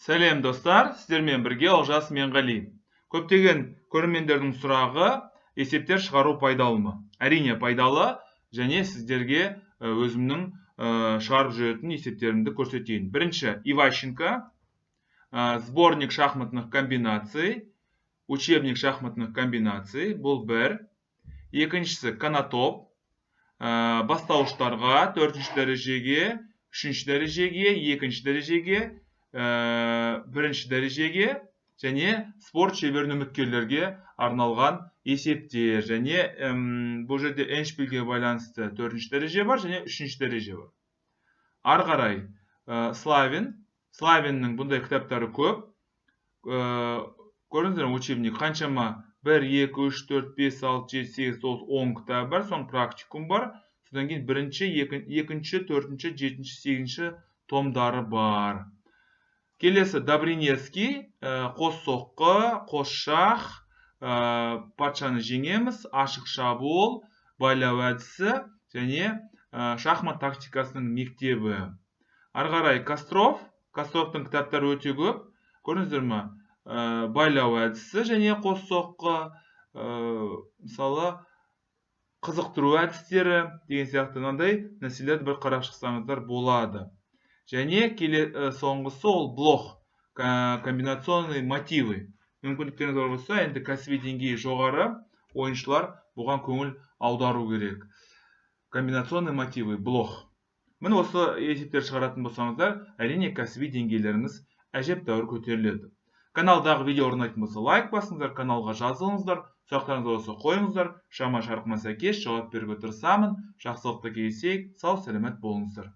Сәлем достар, сіздермен бірге Олжас Менғали. Көптеген көрермендердің сұрағы, есептер шығару пайдалы ма? Әрине пайдалы, және сіздерге өзімнің шығарып жүретін есептерімді көрсетейін. Бірінші, Иващенко, сборник шахматных комбинаций, учебник шахматных комбинаций, бұл бір. Екіншісі, Канатоп, бастауыштарға 4-ші дәрежеге, 3-ші дәрежеге, 2-ші дәрежеге, 1-ші дәрежеге және спорт шеберін үміткерлерге арналған есептер. Және бұл жерде эндшпильге байланысты 4-ші дәреже бар және 3-ші дәреже бар. Ары қарай Славиннің бұндай кітаптары көп. Көрдіңіздер учебник қаншама 1, 2, 3, 4, 5, 6, 7, 8, 9, 10 кітап бар, соң практикум бар. Содан кейін 1-ші, 2-ші, 4-ші, 7-ші, 8-ші томдары бар. Келесі Добринецкий, қос соққы, қос шах, патшаны жеңеміз, ашық шабуыл, байлау әдісі және шахмат тактикасының мектебі. Ары қарай Костровтың кітаптары өте көп. Көрдіңіздер ме? Байлау әдісі және қос соққы, мысалы қызықтыру әдістері деген сияқты мынандай нәрселерді бір қарап шықсаңыздар болады. Және соңғысы ол блох, комбинационный мотивы. Мүмкіндіктеріңіз бар болса, енді кәсіби деңгейі жоғары ойыншылар бұған көңіл аудару керек. Комбинационный мотивы, блох. Міне осы есептер шығаратын болсаңыздар, әрине кәсіби деңгейлеріңіз әжептәуір көтеріледі. Каналдағы видео орнайтын болса лайк басыңыздар, каналға жазылыңыздар, сұрақтарыңыз болса қойыңыздар, шама шарқыма сәйкес жауап беруге тырысамын. Жақсылықта кездесейік, сау сәлемет болыңыздар.